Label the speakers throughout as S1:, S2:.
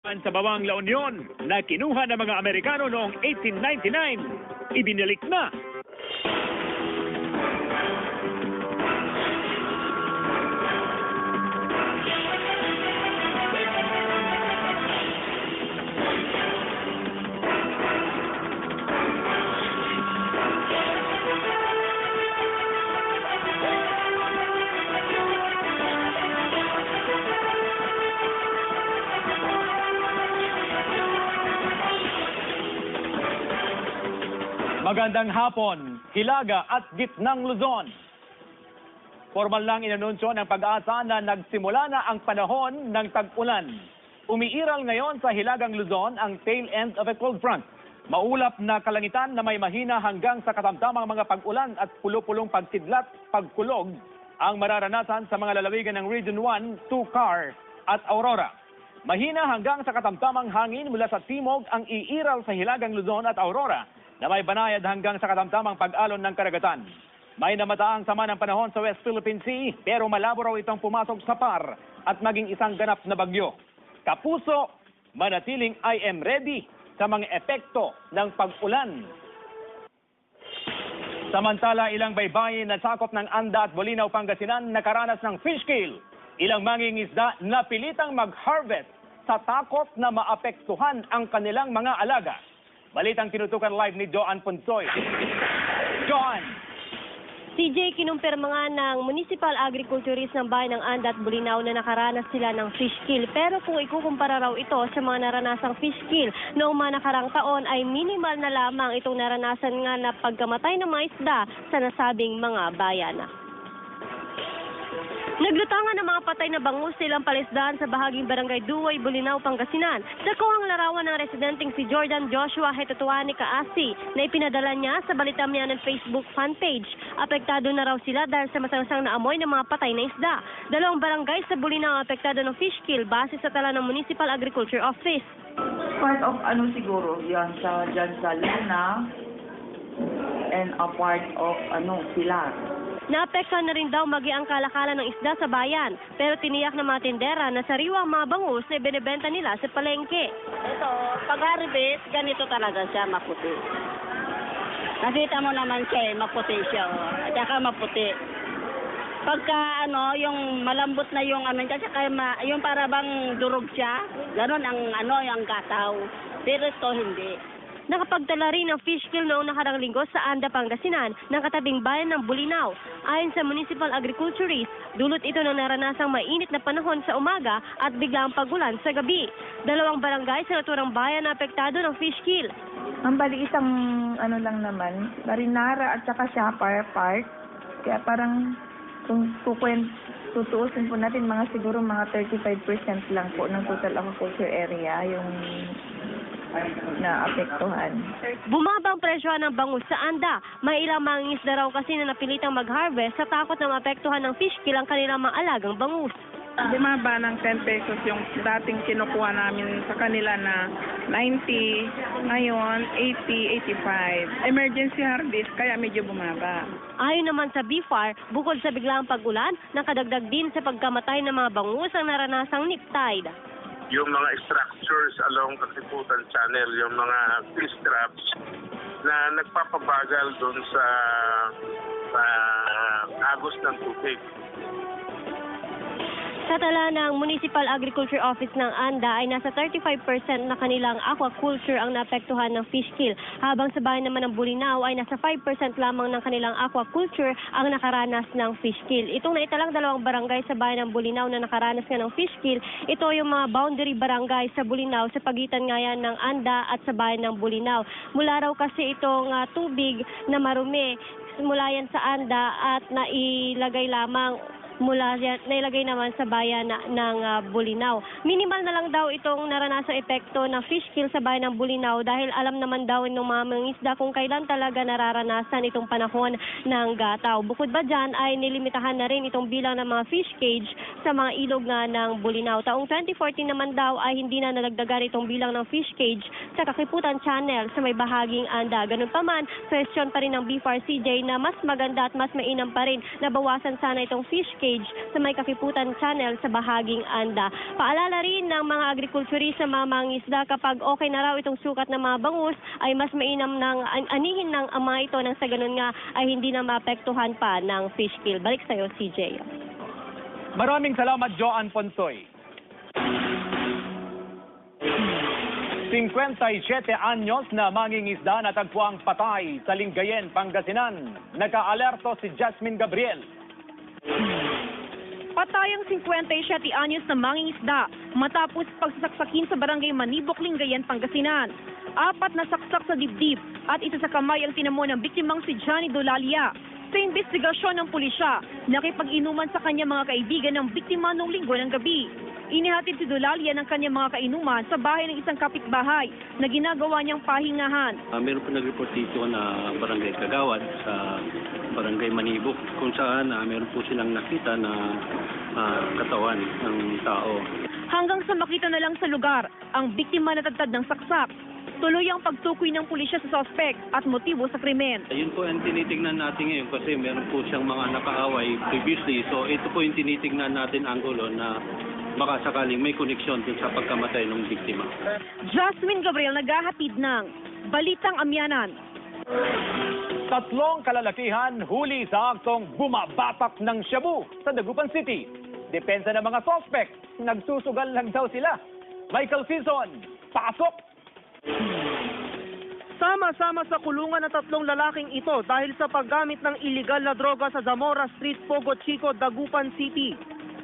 S1: Sa bawang La Union na kinuha ng mga Amerikano noong 1899, ibinalik na. Magandang hapon, Hilaga at Gitnang Luzon. Formal lang inanunsyo ng Pag-asa na nagsimula na ang panahon ng tag-ulan. Umiiral ngayon sa Hilagang Luzon ang tail end of a cold front. Maulap na kalangitan na may mahina hanggang sa katamtamang mga pag-ulan at pulo-pulong pagsidlat, pagkulog ang mararanasan sa mga lalawigan ng Region 1, Tucar at Aurora. Mahina hanggang sa katamtamang hangin mula sa timog ang iiral sa Hilagang Luzon at Aurora, na may banayad hanggang sa katamtamang pag-alon ng karagatan. May namataang sama ng panahon sa West Philippine Sea, pero malabo raw itong pumasok sa PAR at maging isang ganap na bagyo. Kapuso, manatiling I am ready sa mga epekto ng pag-ulan. Samantala, ilang baybayin na sakop ng Anda at Bolinao, Pangasinan nakaranas ng fish kill. Ilang mangingisda napilitang mag-harvest sa takot na maapektuhan ang kanilang mga alaga. Balitang tinutukan live ni Joan Ponsoy. Joan!
S2: CJ, kinumpirma nga ng Municipal Agriculturist ng bayan ng Anda at Bolinao na nakaranas sila ng fish kill. Pero kung ikukumpara raw ito sa mga naranasang fish kill noong mga nakarang taon ay minimal na lamang itong naranasan nga na pagkamatay ng mga isda sa nasabing mga bayan. Naglutangan ng mga patay na bangus silang palisdaan sa bahaging Barangay Duway, Bolinao, Pangasinan. Sa kuhang larawan ng residenteng si Jordan Joshua Hetutuani Kaasi na ipinadala niya sa Balitamyanan Facebook fanpage. Apektado na raw sila dahil sa masangsang na amoy ng mga patay na isda. Dalawang barangay sa Bolinao apektado ng fish kill base sa tala ng Municipal Agriculture Office.
S3: Part of siguro yan dyan sa Luna and a part of Pilar.
S2: Naapektuhan na rin daw magi ang kalakalan ng isda sa bayan, pero tiniyak ng mga tindera na sariwa ang mga bangus na binibenta nila sa palengke.
S4: Ito, pag-harvest, ganito talaga siya, maputi. Nakita mo naman siya, maputi siya, at saka maputi. Pagka yung malambot na yung saka yung para bang durog siya, gano'n ang kataw. Pero ito hindi.
S2: Nakapagtala rin ng fish kill noong nakarang linggo sa Anda, Pangasinan ng katabing bayan ng Bolinao. Ayon sa Municipal Agriculturist, dulot ito ng naranasang mainit na panahon sa umaga at biglang pagulan sa gabi. Dalawang barangay sa naturang bayan na apektado ng fish kill.
S3: Ang bali isang lang naman, Marinara at saka Shapar Park. Kaya parang kung tutuusin po natin siguro mga 35% lang po ng total agriculture area yung naapektuhan.
S2: Bumaba ang presyo ng bangus sa Anda. May ilang mangingisda raw kasi na napilitang mag-harvest sa takot na maapektuhan ng fish kill ang kanilang mga alagang bangus.
S5: Bumaba ng 10 pesos yung dating kinukuha namin sa kanila na 90, ngayon 80, 85. Emergency harvest, kaya medyo bumaba.
S2: Ayon naman sa BFAR, bukod sa biglang pag-ulan, nakadagdag din sa pagkamatay ng mga bangus ang naranasang nip tide.
S6: Yung mga structures along Katiputan Channel, yung mga fish traps na nagpapabagal doon sa agos ng tubig.
S2: Sa tala ng Municipal Agriculture Office ng Anda ay nasa 35% na kanilang aquaculture ang naapektuhan ng fish kill, habang sa bayan naman ng Bolinao ay nasa 5% lamang ng kanilang aquaculture ang nakaranas ng fish kill. Itong naitalang dalawang barangay sa bayan ng Bolinao na nakaranas nga ng fish kill, ito yung mga boundary barangay sa Bolinao sa pagitan nga yan ng Anda at sa bayan ng Bolinao. Mula raw kasi itong tubig na marumi mula yan sa Anda at nailagay nailagay naman sa bayan ng Bolinao. Minimal na lang daw itong naranasang epekto ng fish kill sa bayan ng Bolinao dahil alam naman daw ng mga mangingisda kung kailan talaga nararanasan itong panahon ng gataw. Bukod ba dyan ay nilimitahan na rin itong bilang ng mga fish cage sa mga ilog nga ng Bolinao. Taong 2014 naman daw ay hindi na nalagdagan itong bilang ng fish cage sa Kakiputan Channel sa may bahaging Anda. Ganun pa man, question pa rin ng BFAR-CJ na mas maganda at mas mainam pa rin na bawasan sana itong fish cage sa may Kakiputan Channel sa bahaging Anda. Paalala rin ng mga agrikulturista, mga mangisda, kapag okay na raw itong sukat ng mga bangus, ay mas mainam ng anihin ng ama ito nang sa ganun nga ay hindi na maapektuhan pa ng fish kill. Balik sa'yo, CJ.
S1: Maraming salamat, Joanne Ponsoy. 57 anyos na mangingisda na tagpuang patay sa Lingayen, Pangasinan. Naka-alerto si Jasmine Gabriel.
S7: Patay ang 57 anyos na mangingisda matapos pagsasaksakin sa barangay Manibok, Lingayen, Pangasinan. 4 na saksak sa dibdib at isa sa kamay ang tinamo ng biktimang si Johnny Dolalia. Sa investigasyon ng pulisya, nakipag-inuman sa kanya mga kaibigan ng biktima noong linggo ng gabi. Inihatid si Dolalia ng kanyang mga kainuman sa bahay ng isang kapitbahay na ginagawa niyang pahingahan.
S8: Meron po nag-report dito na barangay Kagawad sa barangay Manibok kung saan meron po silang nakita na katawan ng tao.
S7: Hanggang sa makita na lang sa lugar, ang biktima natagtad ng saksak. Tuloy ang pagtukoy ng pulisya sa suspect at motibo sa krimen.
S8: Ayun po ang tinitingnan natin ngayon kasi meron po siyang mga nakaaway previously. So ito po yung tinitingnan natin anggulo na baka sakaling may koneksyon dun sa pagkamatay ng biktima.
S7: Jasmine Gabriel naghahatid ng Balitang Amyanan.
S1: 3 kalalakihan huli sa aktong bumabatak ng shabu sa Dagupan City. Depensa ng mga suspect, nagsusugal lang daw sila. Michael Sison, pasok!
S9: Sama-sama sa kulungan ng 3 lalaking ito dahil sa paggamit ng iligal na droga sa Zamora Street, Pogo Chico, Dagupan City.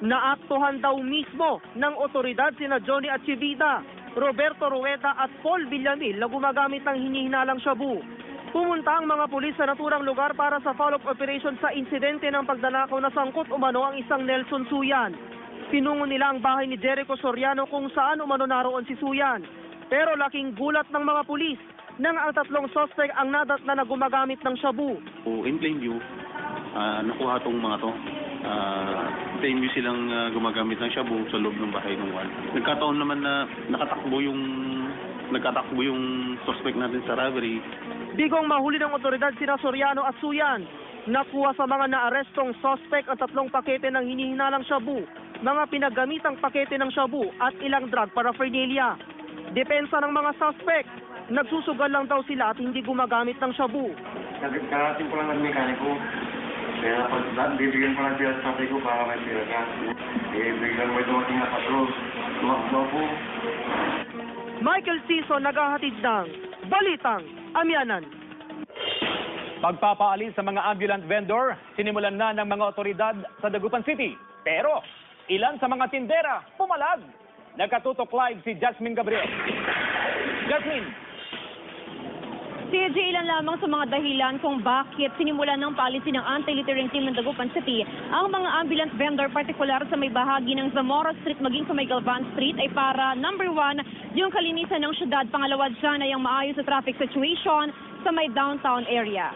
S9: Naaktuhan daw mismo ng otoridad sina Johnny Achivida, Roberto Rueda at Paul Villamil na gumagamit ng hinihinalang shabu. Pumunta ang mga pulis sa naturang lugar para sa follow-up operation sa insidente ng pagdanakaw na sangkot umano ang isang Nelson Suyan. Pinungo nila ang bahay ni Jericho Soriano kung saan umano naroon si Suyan. Pero laking gulat ng mga pulis nang ang 3 suspect ang nadatna na gumagamit ng shabu.
S8: In plain view, nakuha tong mga to. Plain view silang gumagamit ng shabu sa loob ng bahay ng wall. Nagkataon naman na nakatakbo yung suspect natin sa robbery.
S9: Bigong mahuli ng otoridad sina Soriano at Suyan. Nakuha sa mga naarestong suspect ang 3 pakete ng hinihinalang shabu, mga pinaggamitang pakete ng shabu at ilang drug paraphernalia. Depensa ng mga suspect, nagsusugal lang daw sila at hindi gumagamit ng shabu.
S10: Karating ko lang ng mekaniko. Kaya pag bibigyan ko lang sila sa sabi ko para may sila ka. Biglang may dumating na patrol. Tumakbo po.
S9: Michael Sison naghahatid ng Balitang Amyanan.
S1: Pagpapaalis sa mga ambulant vendor, sinimulan na ng mga otoridad sa Dagupan City. Pero ilan sa mga tindera pumalag. Nagkatutok live si Jasmine Gabriel. Jasmine!
S7: CJ, ilan lamang sa mga dahilan kung bakit sinimulan ng paalisin ng anti-littering team ng Dagupan City ang mga ambulant vendor, partikular sa may bahagi ng Zamora Street maging sa may Galvan Street, ay para number 1, yung kalinisan ng syudad. Pangalawa dyan ay ang maayos sa traffic situation sa may downtown area.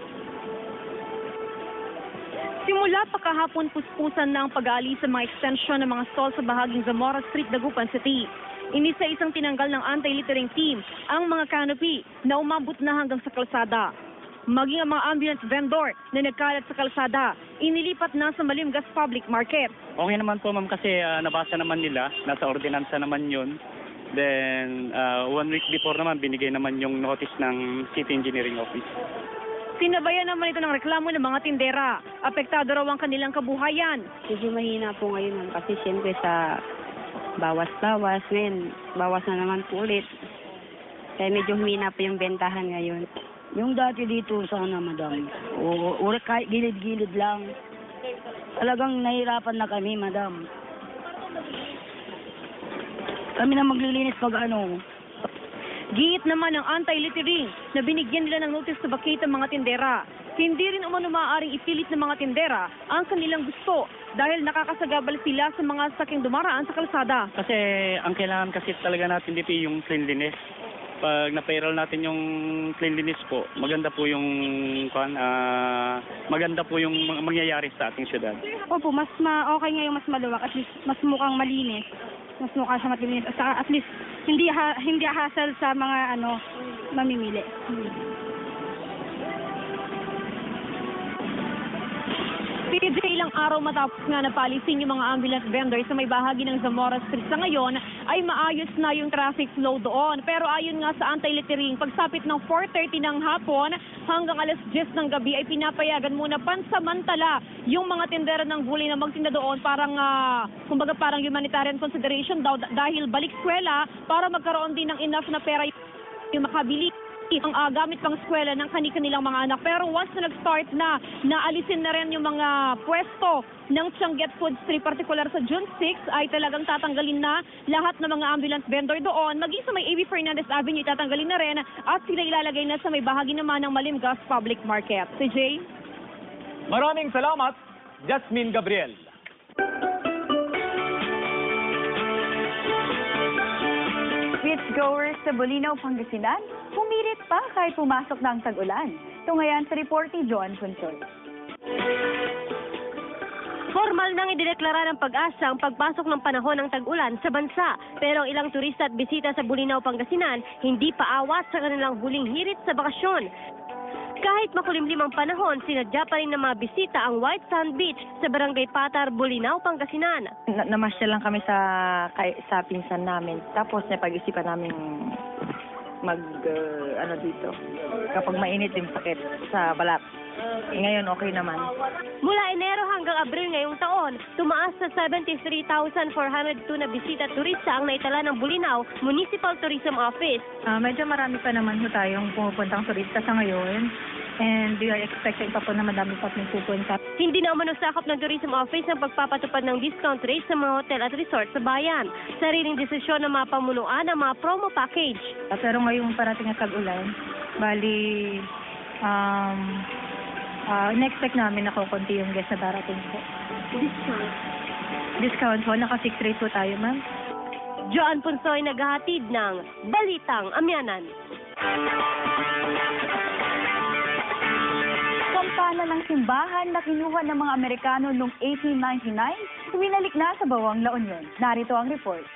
S7: Simula pa kahapon, puspusan ng pag-aalis sa mga extension ng mga stall sa bahaging Zamora Street, Dagupan City. Inisa-isang tinanggal ng anti-littering team ang mga canopy na umabot na hanggang sa kalsada. Maging ang mga ambulance vendor na nagkalat sa kalsada, inilipat na sa Malimgas Public Market.
S11: Okay naman po ma'am kasi nabasa naman nila, nasa ordinansa naman yun. Then 1 week before naman binigay naman yung notice ng City Engineering Office.
S7: Sinabayan naman ito ng reklamo ng mga tindera. Apektado raw ang kanilang kabuhayan.
S12: Medyo mahina po ngayon kasi siyempre sa bawas-bawas, ngayon bawas na naman po ulit. Kaya medyo humina po yung bentahan ngayon.
S13: Yung dati dito sana, madam, o kahit gilid-gilid lang. Talagang nahirapan na kami, madam. Kami na maglilinis pag ano.
S7: Giit naman ng anti-littering na binigyan nila ng notice to vacate ang mga tindera. Hindi rin umano maaaring ipilit ng mga tindera ang kanilang gusto dahil nakakasagabal sila sa mga saking dumaraan sa kalsada.
S11: Kasi ang kailangan kasi talaga natin dito yung cleanliness. Pag na-payroll natin yung cleanliness po, maganda po yung mangyayari sa ating syudad.
S12: Opo, okay ngayon mas maluwag at mas mukhang malinis. Mas mukha siya matilinis. At saka at least hindi hassle sa mga mamimili.
S7: PJ, ilang araw matapos nga napalisin yung mga ambulance vendors sa may bahagi ng Zamora Street sa ngayon, ay maayos na yung traffic flow doon. Pero ayon nga sa anti-littering, pagsapit ng 4:30 ng hapon hanggang alas 10 ng gabi ay pinapayagan muna pansamantala yung mga tindera ng gulay na magtinda doon kumbaga parang humanitarian consideration daw dahil balik eskwela para magkaroon din ng enough na pera yung makabili ang gamit pang eskwela ng kanilang mga anak. Pero once na nag-start na, naalisin na rin yung mga pwesto ng Tianguet Food Street, particular sa June 6, ay talagang tatanggalin na lahat ng mga ambulance vendor doon. Maging sa may A.B. Fernandez Avenue, tatanggalin na rin at sila ilalagay na sa may bahagi naman ng Malimgas Public Market. Si Jay?
S1: Maraming salamat, Jasmine Gabriel.
S14: Beachgoers sa Bulinaw, Pangasinan, pumilit pa kahit pumasok na ang tag-ulan. Tungayan sa report ni John Punsoy.
S2: Formal nang idineklara ng Pag-asa ang pagpasok ng panahon ng tag-ulan sa bansa. Pero ang ilang turista at bisita sa Bulinaw, Pangasinan, hindi paawat sa kanilang huling hirit sa bakasyon. Kahit makulimlim ang panahon, sinadya pa rin ng mga bisita ang White Sand Beach sa Barangay Patar, Bulinaw, Pangasinan.
S3: Namasyal lang kami sa pinsan namin. Tapos napag-isipan namin dito. Kapag mainit yung sakit sa balat. Ngayon okay naman.
S2: Mula Enero hanggang Abril ngayong taon, tumaas sa 73,402 na bisita at turista ang naitala ng Bulinaw Municipal Tourism Office.
S3: Medyo marami pa naman ho tayong pumupuntang turista sa ngayon. And we are expecting pa po na madami pa pong pupunta.
S2: Hindi na umanusakop ng Tourism Office ang pagpapatupad ng discount rate sa mga hotel at resort sa bayan. Sariling desisyon ng mga pamunuan ang mga promo package.
S3: Pero ngayong parating na tag-ulan, bali, in-expect namin na kukunti yung guest na darating po. Discount po, naka-fixed rate po tayo, ma'am.
S2: Joan Punsoy naghahatid ng Balitang Amyanan.
S14: Kampana ng simbahan na kinuha ng mga Amerikano noong 1899, winalik na sa Bawang La Union. Narito ang report.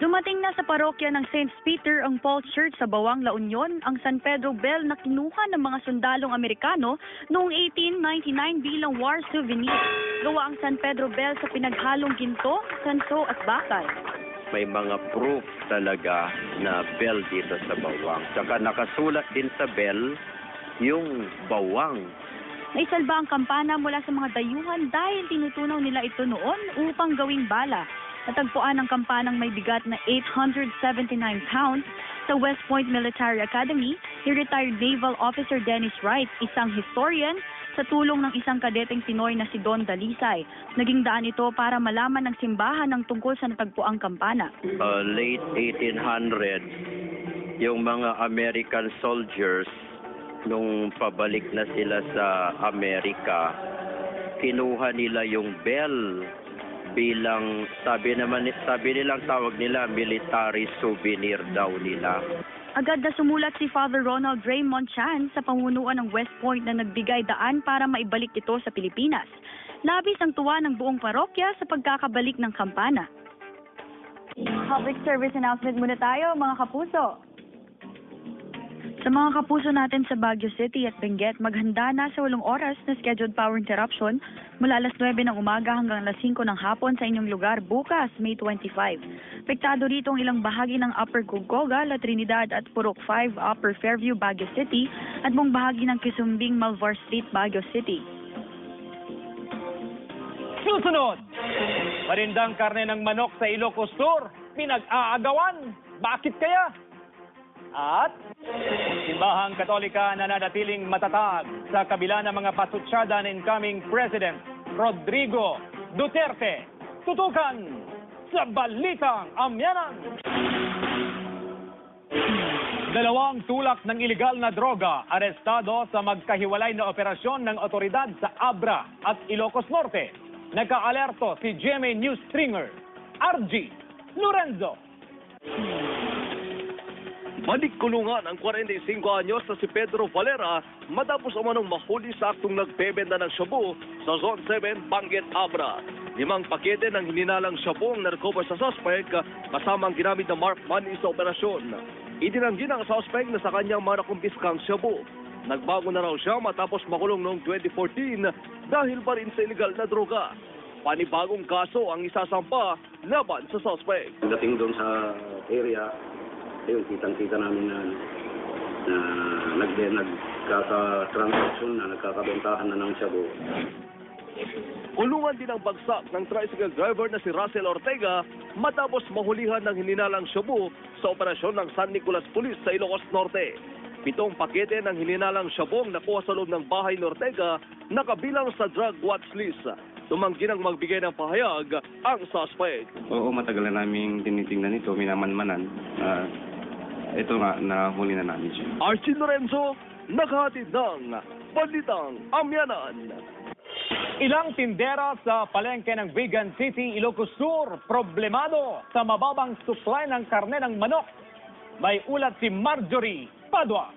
S14: Dumating na sa parokya ng St. Peter ang Paul Church sa Bawang La Union ang San Pedro Bell na kinuha ng mga sundalong Amerikano noong 1899 bilang war souvenir. Gawa ang San Pedro Bell sa pinaghalong ginto, sanso at bakal.
S15: May mga proof talaga na bell dito sa Bawang. Tsaka nakasulat din sa bell yung Bawang.
S14: Naisalba ang kampana mula sa mga dayuhan dahil tinutunaw nila ito noon upang gawing bala. Natagpuan ang kampanang may bigat na 879 pounds sa West Point Military Academy ni retired Naval Officer Dennis Wright, isang historian, sa tulong ng isang kadeteng Pinoy na si Don Dalisay. Naging daan ito para malaman ng simbahan ng tungkol sa natagpuang kampana.
S15: Late 1800s, yung mga American soldiers, nung pabalik na sila sa Amerika, kinuha nila yung bell bilang, sabi nilang tawag nila, military souvenir daw nila.
S14: Agad na sumulat si Father Ronald Raymond Chan sa pamunuan ng West Point na nagbigay daan para maibalik ito sa Pilipinas. Labis ang tuwa ng buong parokya sa pagkakabalik ng kampana. Public service announcement muna tayo, mga kapuso. Sa mga kapuso natin sa Baguio City at Benguet, maghanda na sa 8 oras na scheduled power interruption mula alas 9 ng umaga hanggang alas 5 ng hapon sa inyong lugar bukas, May 25. Apektado rito ang ilang bahagi ng Upper Gugoga, La Trinidad at Purok 5, Upper Fairview, Baguio City at buong bahagi ng Kisumbing, Malvar Street, Baguio City.
S1: Susunod, marindang karne ng manok sa Ilocos Sur, pinag-aagawan. Bakit kaya? At simbahang Katolika na nanatiling matatag sa kabila ng mga patutsada ng incoming President Rodrigo Duterte. Tutukan sa Balitang Amyanan. 2 tulak ng ilegal na droga arestado sa magkahiwalay na operasyon ng otoridad sa Abra at Ilocos Norte. Nagka-alerto si GMA News Stringer RG Lorenzo.
S16: Balik kulungan ang 45 anyos na si Pedro Valera matapos umanong mahuli sa aktong nagbebenta ng shabu sa Zone 7, Banguet, Abra. 5 pakete ng hininalang shabu ang na-recover sa suspect kasama ang ginamit na mark money sa operasyon. Itinanggi ng suspect na sa kanyang mga nakumpiskang shabu. Nagbago na raw siya matapos makulong noong 2014 dahil pa rin sa illegal na droga. Panibagong kaso ang isasampa laban sa suspect.
S8: Dating doon sa area, ayun, kitang-kita namin na nagkaka-transaction na, nagkakabentahan na ng shabu.
S16: Kulungan din ang bagsak ng tricycle driver na si Russell Ortega matapos mahulihan ng hininalang shabu sa operasyon ng San Nicolas Police sa Ilocos Norte. 7 pakete ng hininalang shabu ang nakuha sa loob ng bahay ni Ortega na kabilang sa drug watch list. Tumanggi nang magbigay ng pahayag ang suspect.
S8: Oo, matagal na namin tinitingnan ito, minamanmanan. Ito nga, nahuli na namin siya.
S16: Archie Lorenzo, naghahatid ng Balitang Amyanan.
S1: Ilang tindera sa palengke ng Vigan City, Ilocos Sur, problemado sa mababang supply ng karne ng manok. May ulat si Marjorie Padua.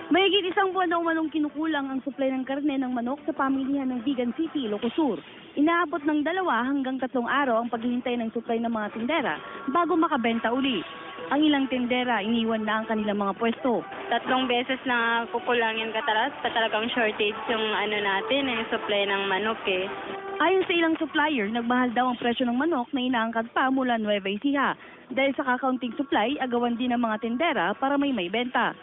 S14: Mahigit isang buwan na umanong kinukulang ang supply ng karne ng manok sa pamilihan ng Vigan City, Ilocos Sur. Inaabot ng 2 hanggang 3 araw ang paghihintay ng supply ng mga tindera bago makabenta uli. Ang ilang tindera, iniwan na ang kanilang mga pwesto.
S12: 3 beses na kukulangin talagang shortage yung natin, yung supply ng manok eh.
S14: Ayon sa ilang supplier, nagmahal daw ang presyo ng manok na inaangkat pa mula Nueva Ecija. Dahil sa kakaunting supply, agawan din ng mga tindera para may benta.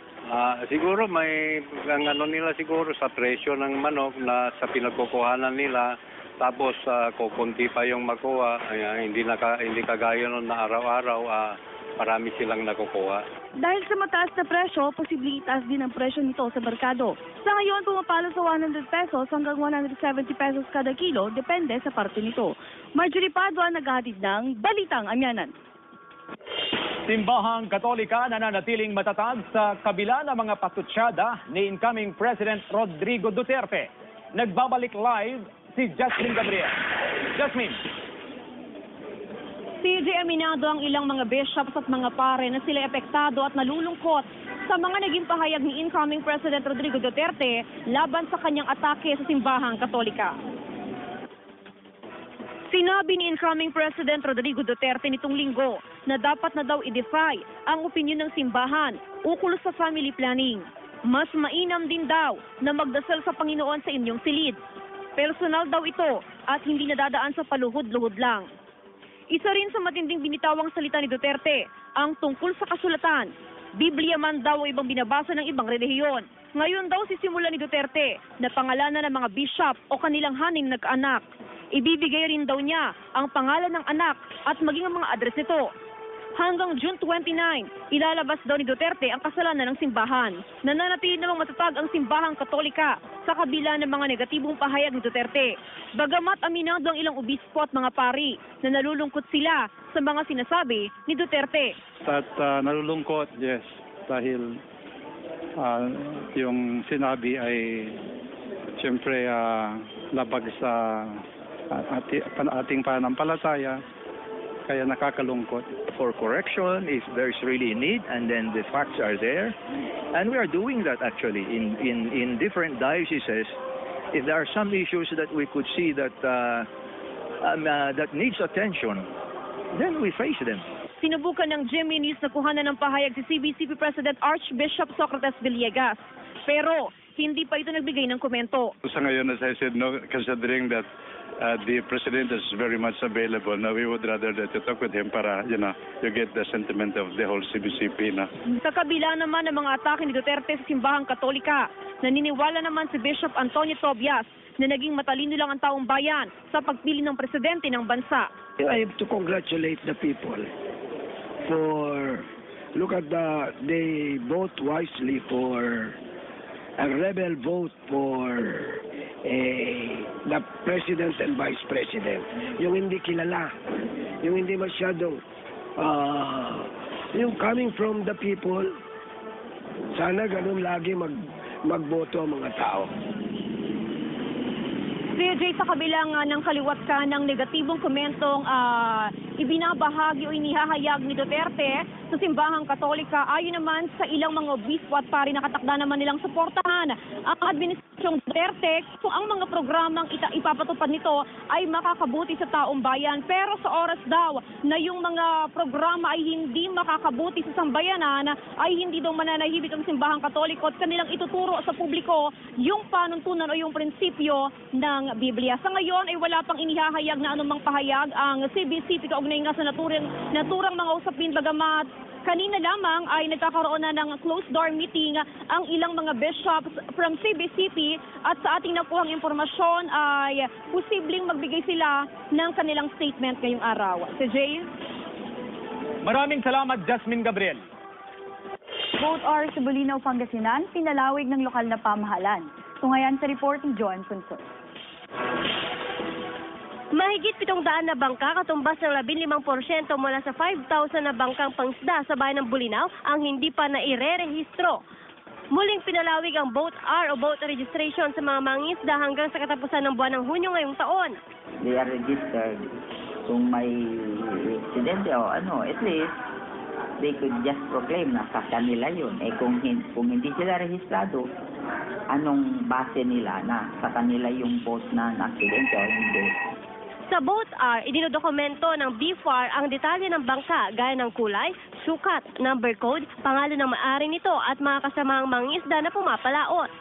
S11: Siguro may nila siguro sa presyo ng manok na sa pinagkukuhanan nila, tapos kukunti pa yung makuha, hindi kagaya nun na araw-araw, marami silang nakukuha.
S14: Dahil sa mataas na presyo, posibleng itaas din ang presyo nito sa merkado. Sa ngayon, pumapalo sa 100 pesos hanggang 170 pesos kada kilo, depende sa parte nito. Marjorie Padua, naghahatid ng Balitang Amyanan.
S1: Simbahang Katolika nananatiling matatag sa kabila ng mga patutsada ni incoming President Rodrigo Duterte. Nagbabalik live si Jasmine Gabriel. Jasmine.
S7: CJ, aminado ang ilang mga bishops at mga pare na sila epektado at nalulungkot sa mga naging pahayag ni incoming President Rodrigo Duterte laban sa kanyang atake sa Simbahang Katolika. Sinabi ni incoming President Rodrigo Duterte nitong linggo na dapat na daw i-defy ang opinyon ng simbahan ukol sa family planning. Mas mainam din daw na magdasal sa Panginoon sa inyong silid. Personal daw ito at hindi nadadaan sa paluhod-luhod lang. Isa rin sa matinding binitawang salita ni Duterte ang tungkol sa kasulatan. Biblia man daw o ibang binabasa ng ibang relihiyon. Ngayon daw sisimula ni Duterte na pangalanan ng mga bishop o kanilang haning nag-anak. Ibibigay rin daw niya ang pangalan ng anak at maging ang mga address nito. Hanggang June 29, ilalabas daw ni Duterte ang kasalanan ng simbahan. Nananatili namang matatag ang Simbahang Katolika sa kabila ng mga negatibong pahayag ni Duterte. Bagamat aminado ang ilang obispo at mga pari na nalulungkot sila sa mga sinasabi ni Duterte.
S11: At nalulungkot, yes, dahil yung sinabi ay siyempre labag sa ating pananampalataya, kaya nakakalungkot.
S17: For correction, if there's really a need, and then the facts are there, and we are doing that actually in different dioceses. If there are some issues that we could see that that needs attention, then we face them.
S7: Sinubukan ng GMA News na kuhanan ng pahayag si CBCP President Archbishop Socrates Villegas, pero hindi pa ito nagbigay ng komento.
S11: Sa ngayon, as I said, no, considering that the President is very much available, now we would rather that you talk with him para, you get the sentiment of the whole CBCP.
S7: Sa kabila naman ng mga atake ni Duterte sa Simbahang Katolika, naniniwala naman si Bishop Antonio Tobias na naging matalino lang ang taong bayan sa pagpili ng presidente ng bansa.
S18: I have to congratulate the people for, look at they vote wisely for a rebel vote for the President and Vice President. Yung hindi kilala, yung hindi masyadong, yung coming from the people, sana ganun lagi magboto ang mga tao.
S7: CJ, sa kabila nga ng kaliwat ka ng negatibong komentong ibinabahagi o inihahayag ni Duterte sa Simbahang Katolika, ayon naman sa ilang mga obispo at pari, nakatakda naman nilang suportahan ang administrasyon Yung Duterte, kung ang mga programang ipapatupad nito ay makakabuti sa taong bayan. Pero sa oras daw na yung mga programa ay hindi makakabuti sa sambayanan, ay hindi daw mananahimik ang simbahang Katoliko at kanilang ituturo sa publiko yung panuntunan o yung prinsipyo ng Biblia. Sa ngayon ay wala pang inihahayag na anumang pahayag ang CBCP kaugnay nga sa naturang mga usapin, bagamat kanina lamang ay nagkakaroon na ng closed-door meeting ang ilang mga bishops from CBCP at sa ating nakuhang impormasyon ay posibleng magbigay sila ng kanilang statement ngayong araw. Si Jay?
S1: Maraming salamat, Jasmine Gabriel.
S14: Vote R sa Bulinaw, Pangasinan, pinalawig ng lokal na pamahalan. Tungayan sa report ni Joan Punso.
S2: Mahigit 700 na bangka, katumbas ng 15% mula sa 5,000 na bangkang pangsda sa bayan ng Bulinaw ang hindi pa naire-rehistro. Muling pinalawig ang Boat R o boat registration sa mga mangingisda hanggang sa katapusan ng buwan ng Hunyo ngayong taon.
S19: They are registered. Kung may aksidente o ano, at least they could just proclaim na sa kanila yun. Kung hindi sila rehistrado, anong base nila na sa kanila yung boat na aksidente o hindi?
S2: Sa Boat R, idinodokumento ng BFAR ang detalye ng bangka gaya ng kulay, sukat, number code, pangalan ng may-ari nito at mga kasamang mangingisda na pumapalaot.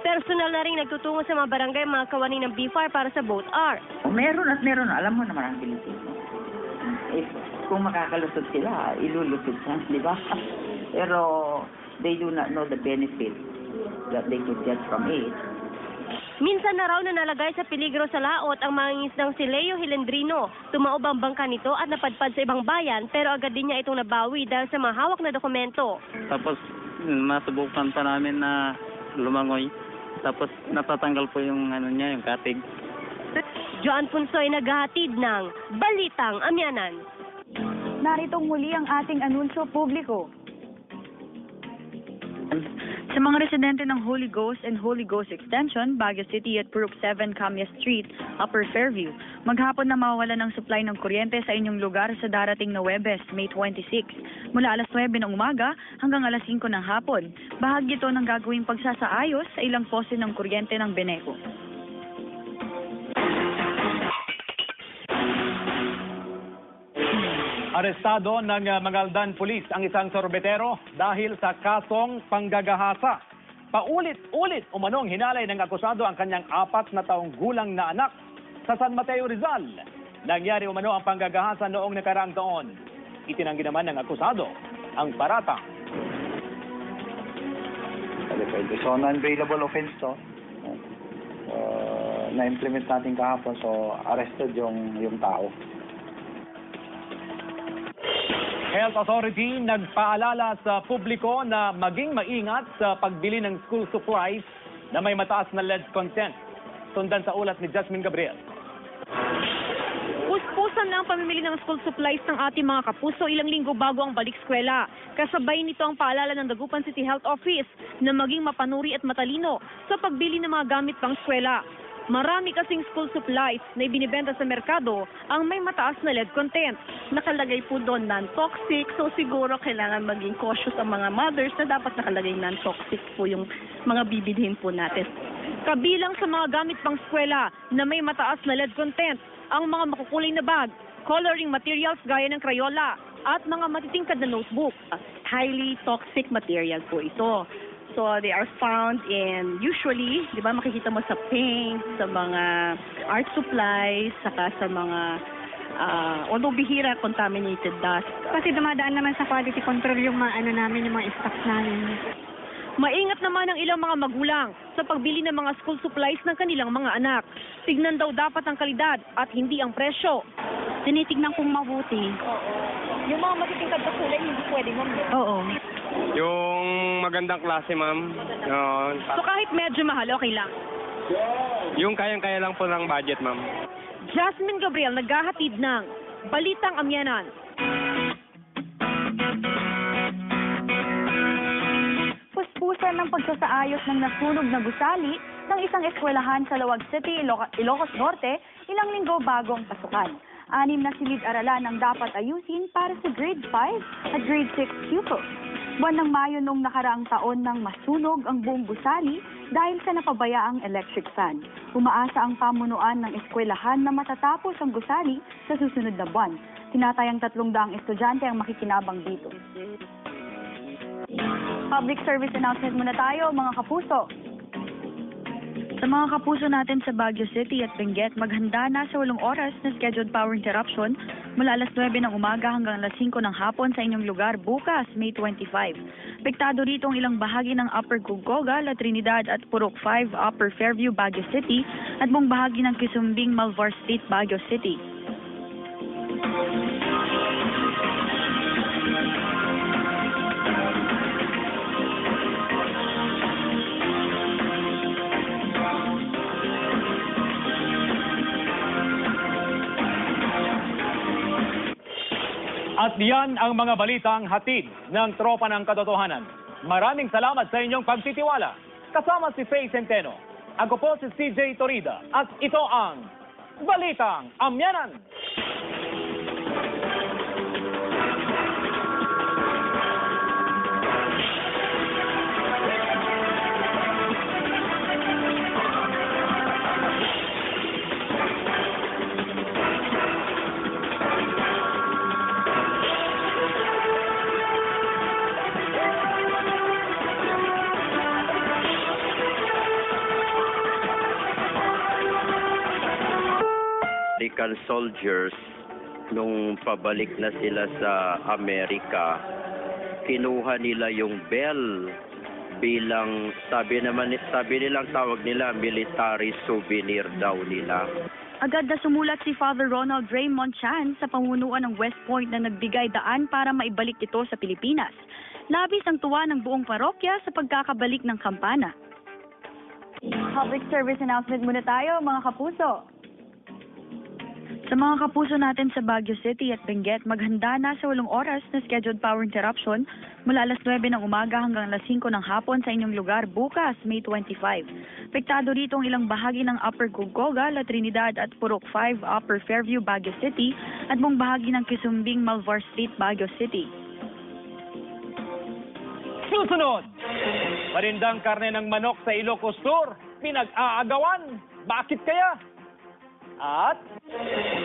S2: Personal na rin nagtutungo sa mga barangay mga kawani ng BFAR para sa Boat R.
S19: Meron at meron. Alam mo naman ang Pilipino. Kung makakalusot sila, ilulusot siya, di ba? Pero they do not know the benefit that they could get from it.
S2: Minsan na raw na nalagay sa peligro sa laot ang mangingisdang si Leo Hilendrino. Tumaob ang bangka nito at napadpad sa ibang bayan pero agad din niya itong nabawi dahil sa mga hawak na dokumento.
S20: Tapos masubukan pa namin na lumangoy. Tapos natatanggal po yung yung katig.
S2: Joan Punso ay naghahatid ng Balitang Amyanan.
S14: Naritong muli ang ating anunsyo publiko. Sa mga residente ng Holy Ghost and Holy Ghost Extension, Baguio City at Purok 7 Camia Street, Upper Fairview, maghapon na mawawalan ng supply ng kuryente sa inyong lugar sa darating na Huwebes, May 26, mula alas 9 ng umaga hanggang alas 5 ng hapon. Bahagi ito ng gagawing pagsasaayos sa ilang pose ng kuryente ng Beneco.
S1: Arestado ng Mangaldan Police ang isang sorbetero dahil sa kasong panggagahasa. Paulit-ulit umanong hinalay ng akusado ang kanyang 4 na taong gulang na anak sa San Mateo, Rizal. Nangyari umano ang panggagahasa noong nakaraang taon. Itinanggi naman ng akusado ang paratang.
S21: So, non-bailable offense to. Na-implement natin kahapon, so arrested yung tao.
S1: Health Authority nagpaalala sa publiko na maging maingat sa pagbili ng school supplies na may mataas na lead content. Sundan sa ulat ni Jasmine Gabriel.
S7: Puspusan na ang pamimili ng school supplies ng ating mga kapuso ilang linggo bago ang balik eskwela. Kasabay nito ang paalala ng Dagupan City Health Office na maging mapanuri at matalino sa pagbili ng mga gamit pang eskwela. Marami kasing school supplies na ibinibenta sa merkado ang may mataas na lead content.
S4: Nakalagay po doon non-toxic, so siguro kailangan maging cautious ang mga mothers na dapat nakalagay non-toxic po yung mga bibilhin po natin.
S7: Kabilang sa mga gamit pang eskwela na may mataas na lead content, ang mga makukulay na bag, coloring materials gaya ng Crayola, at mga matitingkad na notebook.
S4: Highly toxic material po ito. So they are found in, usually, di ba makikita mo sa paint, sa mga art supplies, saka sa mga, although bihira, contaminated dust.
S22: Kasi dumadaan naman sa quality control yung mga namin, yung mga stocks namin.
S7: Maingat naman ang ilang mga magulang sa pagbili ng mga school supplies ng kanilang mga anak. Tignan daw dapat ang kalidad at hindi ang presyo.
S22: Tinitignan kong mabuti.
S7: Yung mga matitingkad na kulay, hindi pwede, ma'am.
S22: Oo.
S23: Yung magandang klase, ma'am.
S7: So kahit medyo mahal, okay lang?
S23: Yung kayang-kaya lang po ng budget, ma'am.
S7: Jasmine Gabriel, naghahatid ng Balitang Amyanan.
S14: Puspusan ng pagsasaayos ng nasunog na gusali ng isang eskwelahan sa Lawag City, Ilocos Norte, ilang linggo bago ang pasukan. 6 na silid-aralan ang dapat ayusin para sa grade 5 at grade 6 pupils. Buwan ng Mayo noong nakaraang taon nang masunog ang buong gusali dahil sa napabayaang electric fan. Umaasa ang pamunuan ng eskwelahan na matatapos ang gusali sa susunod na buwan. Tinatayang 300 estudyante ang makikinabang dito. Public service announcement muna tayo, mga kapuso. Sa mga kapuso natin sa Baguio City at Benguet, maghanda na sa 8 oras na scheduled power interruption mula alas 9 ng umaga hanggang alas 5 ng hapon sa inyong lugar bukas, May 25. Apektado rito ang ilang bahagi ng Upper Gugoga, La Trinidad at Purok 5, Upper Fairview, Baguio City at buong bahagi ng Kisumbing, Malvar Street, Baguio City.
S1: At yan ang mga balitang hatid ng Tropa ng Katotohanan. Maraming salamat sa inyong pagtitiwala. Kasama si Faye Centeno. Ako po si CJ Torida at ito ang Balitang Amyanan.
S15: American soldiers, nung pabalik na sila sa Amerika, kinuha nila yung bell bilang, sabi nilang tawag nila, military souvenir daw nila.
S14: Agad na sumulat si Father Ronald Ray Monchan sa pamunuan ng West Point na nagbigay daan para maibalik ito sa Pilipinas. Labis ang tuwa ng buong parokya sa pagkakabalik ng kampana. Public service announcement muna tayo, mga kapuso. Sa mga kapuso natin sa Baguio City at Benguet, maghanda na sa 8 oras na scheduled power interruption mula alas 9 ng umaga hanggang alas 5 ng hapon sa inyong lugar bukas, May 25. Apektado rito ang ilang bahagi ng Upper Gugoga, La Trinidad at Purok 5, Upper Fairview, Baguio City at buong bahagi ng Kisumbing, Malvar Street, Baguio City.
S1: Susunod, marindang karne ng manok sa Ilocos Sur, pinag-aagawan. Bakit kaya? At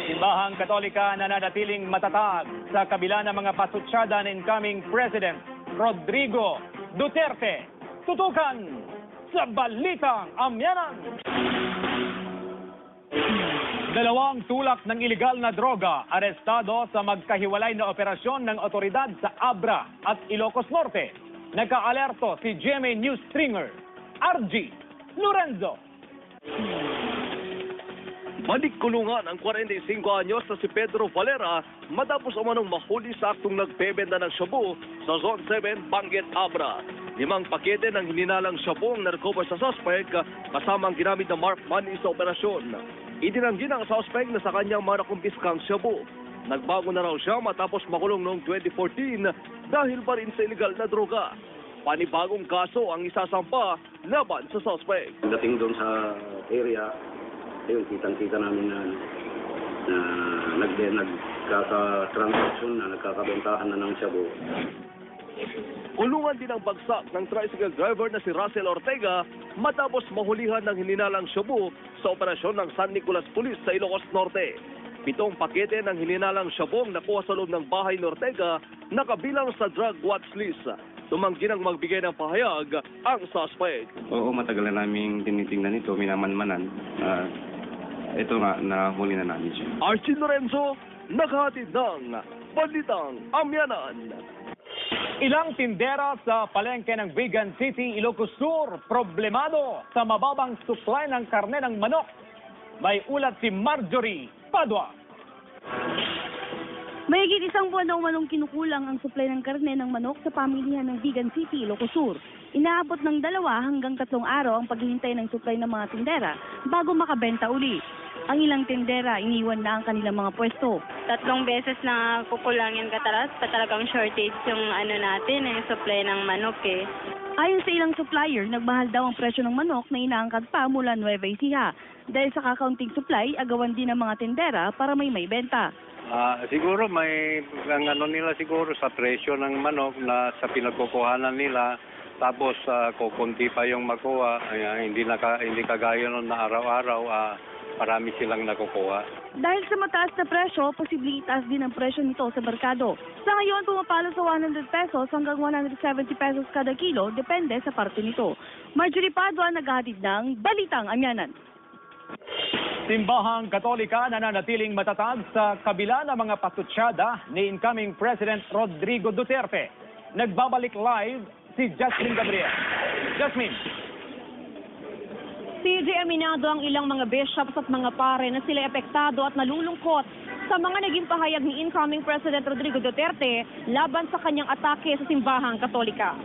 S1: Simbahang Katolika na nanatiling matatag sa kabila ng mga pasutsada ng incoming President Rodrigo Duterte. Tutukan sa Balitang Amyanan. 2 tulak ng ilegal na droga arestado sa magkahiwalay na operasyon ng otoridad sa Abra at Ilocos Norte. Nagka-alerto si GMA News Stringer RG Lorenzo.
S16: Manikkulungan ang 45 anyos na si Pedro Valera matapos umanong mahuli sa aktong nagbebenta ng shabu sa Zone 7, Benguet, Abra. 5 pakete ng hininalang shabu ang na-recover sa suspect kasama ang ginamit na Mark money sa operasyon. Itinanggi ng suspect na sa kanyang manakumpiskang shabu. Nagbago na raw siya matapos makulong noong 2014 dahil pa rin sa illegal na droga. Panibagong kaso ang isasampa laban sa suspect.
S5: Dating doon sa area, ayun, kitang-kita namin na nagkaka-transaction na nagkakabentahan na ng shabu.
S16: Kulungan din ang bagsak ng tricycle driver na si Russell Ortega matapos mahulihan ng hininalang shabu sa operasyon ng San Nicolas Police sa Ilocos Norte. 7 pakete ng hininalang shabu ang nakuha sa loob ng bahay ni Ortega na kabilang sa drug watch list. Tumanggi nang magbigay ng pahayag ang suspect.
S6: Oo, matagal na namin tinitingnan ito, minamanmanan. Ito nga, nahuli na namin siya.
S16: Archie Lorenzo, naghahatid ng Balitang Amyanan.
S1: Ilang tindera sa palengke ng Vigan City, Ilocos Sur, problemado sa mababang supply ng karne ng manok. May ulat si Marjorie Padua.
S10: Mahigit 1 buwan na umanong kinukulang ang supply ng karne ng manok sa pamilihan ng Vigan City, Ilocos Sur. Inaabot ng 2 hanggang 3 araw ang paghihintay ng supply ng mga tindera bago makabenta uli. Ang ilang tindera, iniwan na ang kanilang mga pwesto.
S12: 3 beses na kukulangin talagang shortage yung natin, yung supply ng manok eh.
S10: Ayon sa ilang supplier, nagmahal daw ang presyo ng manok na inaangkat pa mula Nueva Ecija. Dahil sa kakaunting supply, agawan din ng mga tindera para may benta.
S11: Siguro may ang ano nila siguro sa presyo ng manok na sa pinagkukuhanan nila, tapos kukunti pa yung makuha. Hindi kagaya nun na araw-araw marami silang nakukuha.
S10: Dahil sa mataas na presyo, posibleng itaas din ang presyo nito sa merkado. Sa ngayon, pumapalo sa 100 pesos hanggang 170 pesos kada kilo, depende sa parte nito. Marjorie Padua, naghahatid ng Balitang Amyanan.
S1: Simbahang Katolika nananatiling matatag sa kabila ng mga patutsada ni incoming President Rodrigo Duterte. Nagbabalik live si Jasmine Gabriel. Jasmine.
S7: CJ, aminado ang ilang mga bishops at mga pare na sila apektado at nalulungkot sa mga naging pahayag ni incoming President Rodrigo Duterte laban sa kanyang atake sa simbahang Katolika.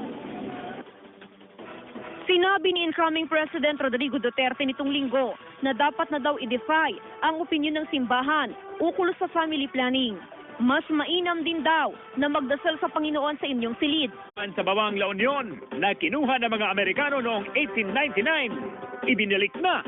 S7: Sinabi ni incoming President Rodrigo Duterte nitong linggo na dapat na daw i-defy ang opinyon ng simbahan ukol sa family planning. Mas mainam din daw na magdasal sa Panginoon sa inyong silid.
S1: Sa bawang La Union na kinuha ng mga Amerikano noong 1899, ibinalik na.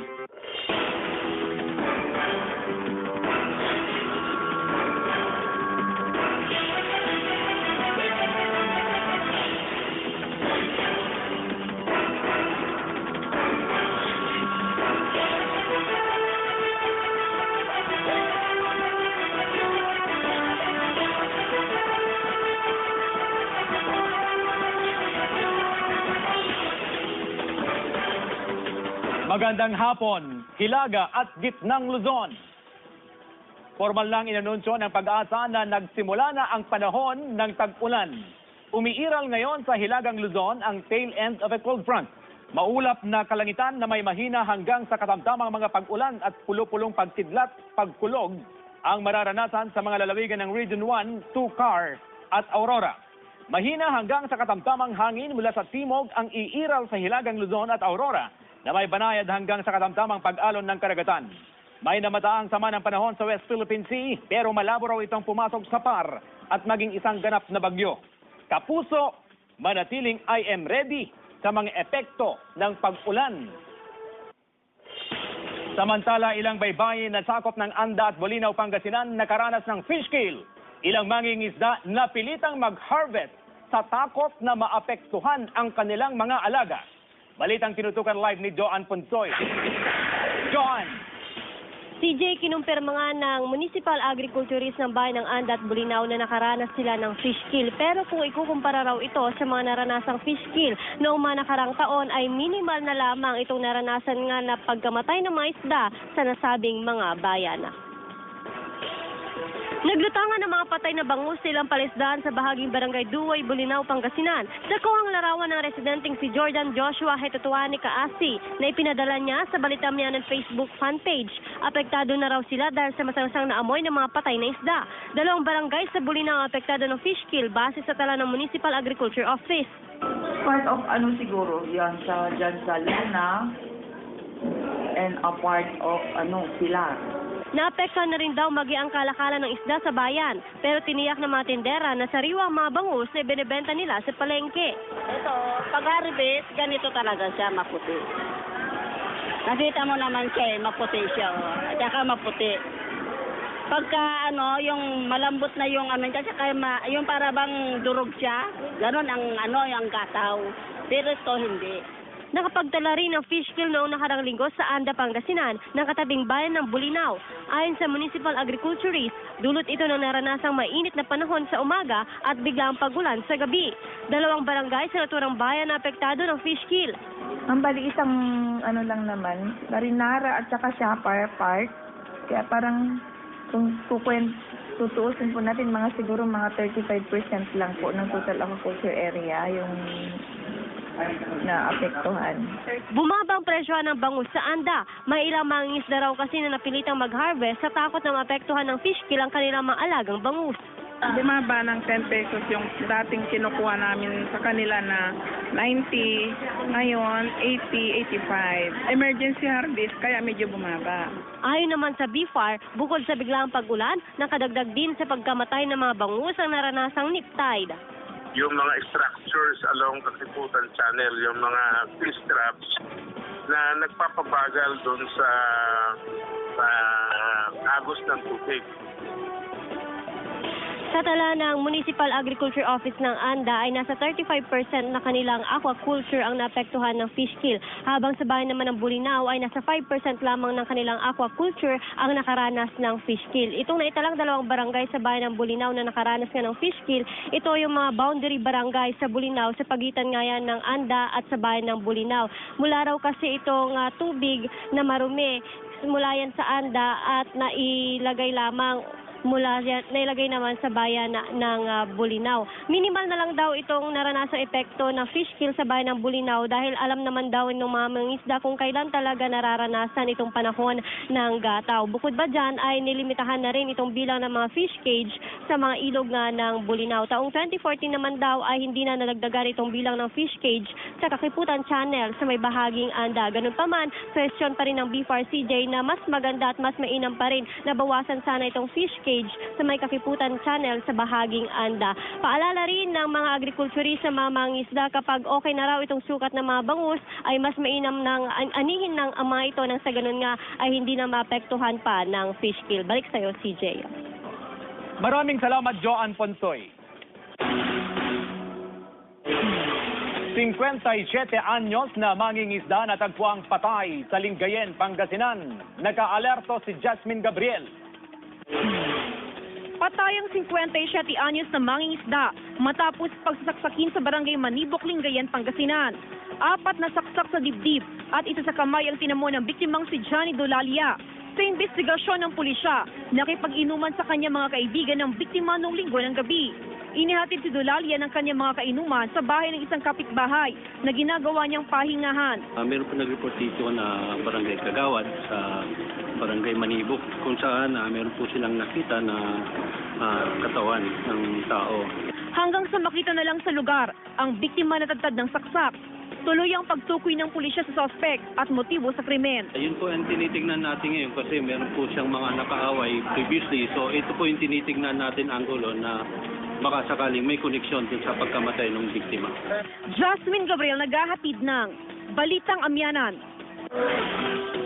S1: Magandang hapon, Hilaga at Gitnang Luzon. Formal lang inanunsyo ng Pag-asa na nagsimula na ang panahon ng tag-ulan. Umiiral ngayon sa Hilagang Luzon ang tail end of a cold front. Maulap na kalangitan na may mahina hanggang sa katamtamang mga pag-ulan at pulo-pulong pagkidlat, pagkulog ang mararanasan sa mga lalawigan ng Region 1, Tucar at Aurora. Mahina hanggang sa katamtamang hangin mula sa timog ang iiral sa Hilagang Luzon at Aurora na may banayad hanggang sa katamtamang pag-alon ng karagatan. May namataang sama ng panahon sa West Philippine Sea, pero malabo raw itong pumasok sa PAR at maging isang ganap na bagyo. Kapuso, manatiling I am ready sa mga epekto ng pag-ulan. Samantala, ilang baybayin na sakop ng Anda at Bolinao, Pangasinan nakaranas ng fish kill. Ilang mangingisda napilitang mag-harvest sa takot na maapektuhan ang kanilang mga alaga. Balitang tinutukan live ni Joan Ponsoy. Joan!
S2: CJ, kinumpirma nga ng Municipal Agriculturist ng bayan ng Anda at Bolinao na nakaranas sila ng fish kill. Pero kung ikukumpara raw ito sa mga naranasang fish kill noong mga nakarang taon ay minimal na lamang itong naranasan nga na pagkamatay ng mga isda sa nasabing mga bayan. Naglutangan ng mga patay na bangus sa ilang palisdaan sa bahaging Barangay Duway, Bolinao, Pangasinan. Nakuha ang larawan ng residenteng si Jordan Joshua Hetutuani Kaasi na ipinadala niya sa Balitamyanan Facebook fanpage. Apektado na raw sila dahil sa masangsang na amoy ng mga patay na isda. 2 barangay sa Bolinao apektado ng fish kill base sa tala ng Municipal Agriculture Office.
S19: Part of siguro yan dyan sa Luna and a part of Pilar.
S2: Naapektuhan na rin daw ang kalakalan ng isda sa bayan, pero tiniyak ng mga tindera na sariwa ang mga bangus na binibenta nila sa palengke.
S4: Ito, pag-harvest, ganito talaga siya, maputi. Nakita mo naman siya, maputi siya. At saka maputi. Pagka yung malambot na yung kasi yung para bang durog siya, ganon ang gataw. Pero ito hindi.
S2: Nakapagtala rin ng fish kill noong nakarang linggo sa Anda, Pangasinan ng katabing bayan ng Bolinao. Ayon sa Municipal Agriculturist, dulot ito ng naranasang mainit na panahon sa umaga at biglang pagulan sa gabi. 2 barangay sa naturang bayan na apektado ng fish kill.
S12: Ang bali isang lang naman, Marinara at saka Shapar Park. Kaya parang kung tutuusin po natin siguro mga 35% lang po ng total agriculture area yung na apektuhan.
S2: Bumaba ang presyo ng bangus sa Anda. May ilang mangingisda raw kasi na napilitang mag-harvest sa takot na maapektuhan ng fish kill ang kanilang mga alagang bangus.
S3: Bumaba ng 10 pesos yung dating kinukuha namin sa kanila na 90, ngayon 80, 85. Emergency harvest, kaya medyo bumaba.
S2: Ayon naman sa BFAR, bukod sa biglang pag-ulan, nakadagdag din sa pagkamatay ng mga bangus ang naranasang nip tide.
S9: Yung mga structures along Katiputan Channel, yung mga fish traps na nagpapabagal doon sa agos ng tubig.
S2: Sa tala ng Municipal Agriculture Office ng ANDA ay nasa 35% na kanilang aquaculture ang naapektuhan ng fish kill, habang sa bayan naman ng Bulinaw ay nasa 5% lamang ng kanilang aquaculture ang nakaranas ng fish kill. Itong naitalang 2 barangay sa bayan ng Bulinaw na nakaranas nga ng fish kill, ito yung mga boundary barangay sa Bulinaw sa pagitan nga yan ng ANDA at sa bayan ng Bulinaw. Mula raw kasi itong tubig na marumi mula yan sa ANDA at nailagay nailagay naman sa bayan ng Bulinaw. Minimal na lang daw itong naranasang epekto ng fish kill sa bayan ng Bulinaw dahil alam naman daw ng mga mangingisda kung kailan talaga nararanasan itong panahon ng gataw. Bukod ba dyan ay nilimitahan na rin itong bilang ng mga fish cage sa mga ilog nga ng Bulinaw. Taong 2014 naman daw ay hindi na nalagdagan itong bilang ng fish cage sa Kakiputan Channel sa may bahaging ANDA. Ganun pa man, question pa rin ng BFAR-CJ na mas maganda at mas mainam pa rin na bawasan sana itong fish cage sa may Kakiputan Channel sa bahaging ANDA. Paalala rin ng mga agrikulturist sa mga mangingisda kapag okay na raw itong sukat ng mga bangus ay mas mainam ng anihin ng mga ito nang sa ganun nga ay hindi na maapektuhan pa ng fish kill. Balik sa iyo, CJ.
S1: Maraming salamat, Joan Ponsoy. 57 anyos na mangingisda na tagpuang patay sa Lingayen, Pangasinan. Naka-alerto si Jasmine Gabriel.
S7: Patay ang 57 anyos na mangingisda matapos pagsasaksakin sa barangay Manibok, Lingayen, Pangasinan. 4 na saksak sa dibdib at isa sa kamay ang tinamo ng biktimang si Johnny Dolalia. Sa investigasyon ng pulisya, nakipag-inuman sa kanya mga kaibigan ng biktima noong linggo ng gabi. Inihatid si Dolalia ng kanyang mga kainuman sa bahay ng isang kapitbahay na ginagawa niyang pahingahan.
S11: Meron po nag-report dito na barangay Kagawad sa barangay Manibok kung saan meron po silang nakita na katawan ng tao.
S7: Hanggang sa makita na lang sa lugar ang biktima na tagtad ng saksak. Tuloy ang pagtukoy ng pulisya sa suspect at motibo sa krimen.
S11: Ayun po ang tinitingnan natin ngayon kasi meron po siyang mga nakaaway previously. So ito po yung tinitingnan natin anggulo na baka sakaling may koneksyon dun sa pagkamatay ng biktima.
S7: Jasmine Gabriel naghahatid ng Balitang Amyanan.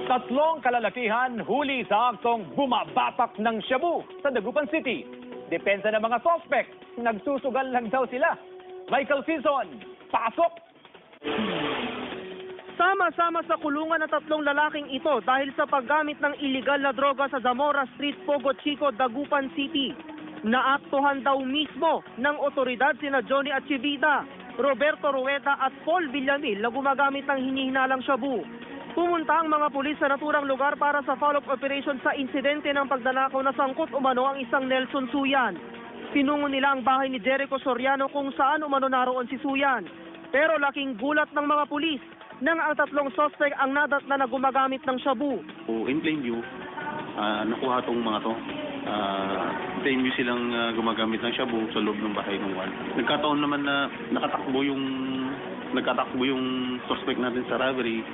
S1: 3 kalalakihan huli sa aktong bumabatak ng shabu sa Dagupan City. Depensa ng mga suspect, nagsusugal lang daw sila. Michael Season, pasok!
S8: Sama-sama sa kulungan ng 3 lalaking ito dahil sa paggamit ng iligal na droga sa Zamora Street, Pogo Chico, Dagupan City. Naaktuhan daw mismo ng otoridad sina Johnny Achivida, Roberto Rueda at Paul Villamil na gumagamit ng hinihinalang shabu. Pumunta ang mga pulis sa naturang lugar para sa follow-up operation sa insidente ng pagdanakaw na sangkot umano ang isang Nelson Suyan. Pinungo nila ang bahay ni Jericho Soriano kung saan umano naroon si Suyan. Pero laking gulat ng mga pulis nang ang 3 suspect ang nadatna na gumagamit ng shabu.
S11: In plain view, nakuha tong mga to. Plain view silang gumagamit ng shabu sa loob ng bahay ng one. Nagkataon naman na nakatakbo yung suspect natin sa robbery.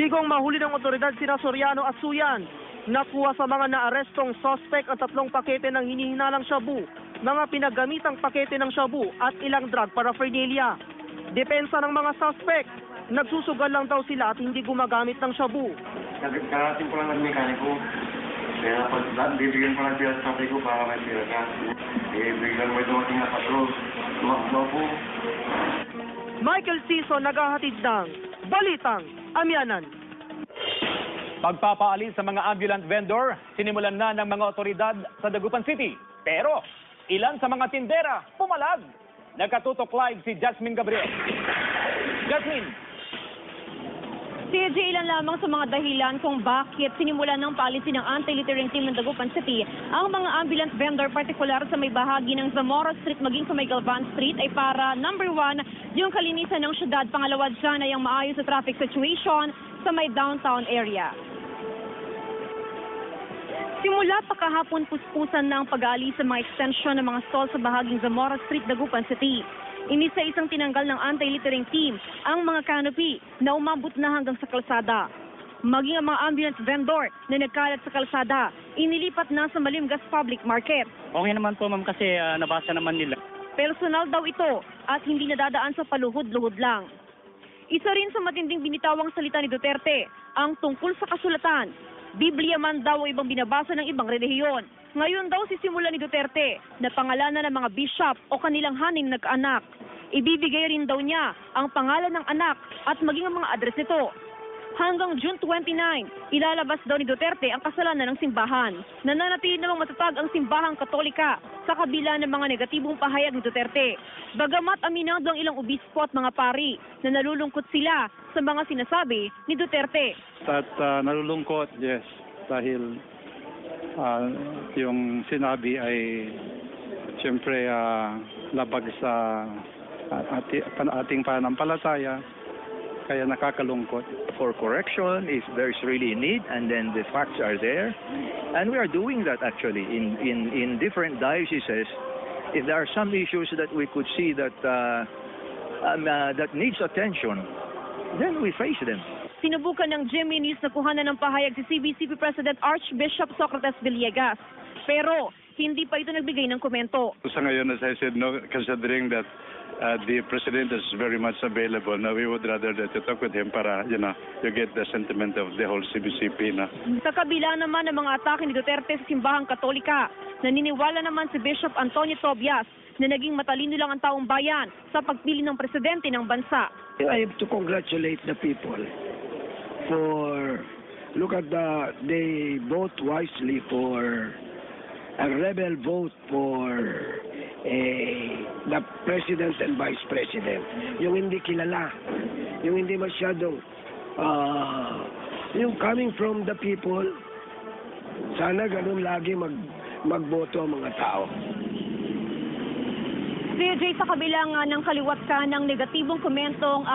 S8: Bigong mahuli ng otoridad sina Soriano at Suyan. Nakuha sa mga naarestong suspect ang 3 pakete ng hinihinalang shabu, mga pinagamitang pakete ng shabu at ilang drug paraphernalia. Depensa ng mga suspect, nagsusugal lang daw sila at hindi gumagamit ng shabu.
S13: Karating ko lang ng mekaniko. Kaya pag bibigyan ko lang sila sa ko para may sila ka. Bigyan mo dumating na patrol. Tumakbo po.
S8: Michael Season naghahatid ng Balitang Amyanan.
S1: Pagpapaalis sa mga ambulant vendor, sinimulan na ng mga otoridad sa Dagupan City. Pero ilan sa mga tindera pumalag. Nagkatutok live si Jasmine Gabriel. Jasmine!
S7: CJ, ilan lamang sa mga dahilan kung bakit sinimulan ng policy ng anti-littering team ng Dagupan City ang mga ambulant vendor, partikular sa may bahagi ng Zamora Street maging sa may Galvan Street ay para, number 1, yung kalinisan ng syudad. Pangalawa dyan ay ang maayos sa traffic situation sa may downtown area. Simula pa kahapon puspusan ng pag-aalis sa mga extension ng mga stall sa bahaging Zamora Street, Dagupan City. Inisa-isang tinanggal ng anti-littering team ang mga canopy na umabot na hanggang sa kalsada. Maging ang mga ambulance vendor na nagkalat sa kalsada, inilipat na sa Malimgas Public Market.
S20: Okay naman po ma'am kasi nabasa naman nila.
S7: Personal daw ito at hindi nadadaan sa paluhod-luhod lang. Isa rin sa matinding binitawang salita ni Duterte ang tungkol sa kasulatan. Biblia man daw o ibang binabasa ng ibang relihiyon. Ngayon daw sisimula ni Duterte na pangalanan ng mga bishop o kanilang haning nagkaanak. Ibibigay rin daw niya ang pangalan ng anak at maging ang mga address nito. Hanggang June 29, ilalabas daw ni Duterte ang kasalanan ng simbahan. Nananatili namang matatag ang simbahang Katolika sa kabila ng mga negatibong pahayag ni Duterte. Bagamat aminado ang ilang obispo at mga pari na nalulungkot sila sa mga sinasabi ni Duterte.
S17: At nalulungkot, yes, dahil yung sinabi ay siyempre labag sa ating pananampalataya, kaya nakakalungkot.
S18: For correction, if there's really a need, and then the facts are there, and we are doing that actually in different dioceses. If there are some issues that we could see that that needs attention, then we face them.
S7: Sinubukan ng GMA News na kuhanan ng pahayag si CBCP President Archbishop Socrates Villegas. Pero hindi pa ito nagbigay ng komento.
S17: Sa ngayon, as I said, no, considering that the President is very much available, now we would rather that you talk with him para, you get the sentiment of the whole CBCP na.
S7: Sa kabila naman ng mga atake ni Duterte sa simbahang Katolika, naniniwala naman si Bishop Antonio Tobias na naging matalino lang ang taong bayan sa pagpili ng presidente ng bansa.
S21: I have to congratulate the people for, look at they vote wisely for a rebel vote for the president and vice president. Yung hindi kilala, yung hindi masyadong, yung coming from the people, sana ganun lagi magboto ang mga tao.
S7: CJ, sa kabilang ng kaliwat ka ng negatibong komentong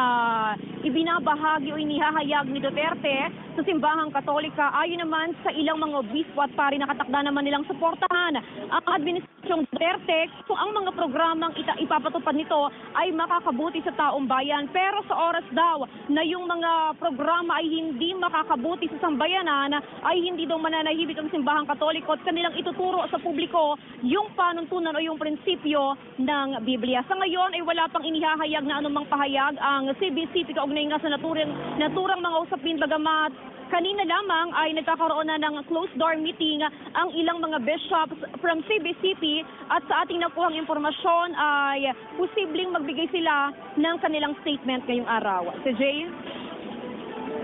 S7: ibinabahagi o inihahayag ni Duterte sa simbahang Katolika, ayon naman sa ilang mga obispo at pari nakatakda naman nilang suportahan ang administrasyong Duterte kung ang mga programang ipapatupad nito ay makakabuti sa taong bayan. Pero sa oras daw na yung mga programa ay hindi makakabuti sa sambayanan, ay hindi daw mananahimik ang simbahang Katoliko at kanilang ituturo sa publiko yung panuntunan o yung prinsipyo ng Biblia. Sa ngayon ay wala pang inihahayag na anumang pahayag ang CBCP kaugnay nga sa naturang mga usapin, bagamat kanina lamang ay nagkakaroon na ng closed door meeting ang ilang mga bishops from CBCP at sa ating nakuhang impormasyon ay posibleng magbigay sila ng kanilang statement ngayong araw. Si Jay?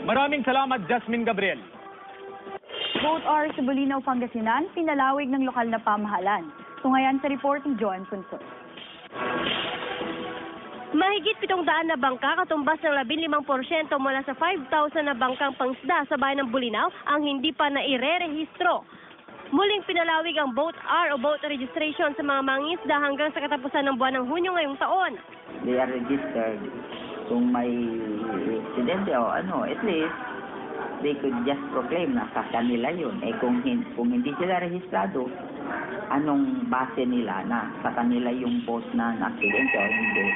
S1: Maraming salamat, Jasmine Gabriel.
S14: Both are sa Bulinaw, Pangasinan, pinalawig ng lokal na pamahalan. Tungayan sa report ni Joan Punso.
S2: Mahigit 700 na bangka, katumbas ng 15% mula sa 5,000 na bangkang pangsda sa bayan ng Bulinaw ang hindi pa naire-rehistro. Muling pinalawig ang Boat R o Boat Registration sa mga mangingisda hanggang sa katapusan ng buwan ng Hunyo ngayong taon.
S19: They are registered. Kung may aksidente o at least they could just proclaim na sa kanila yun. Kung hindi sila rehistrado, anong base nila na sa kanila yung boat na aksidente o hindi?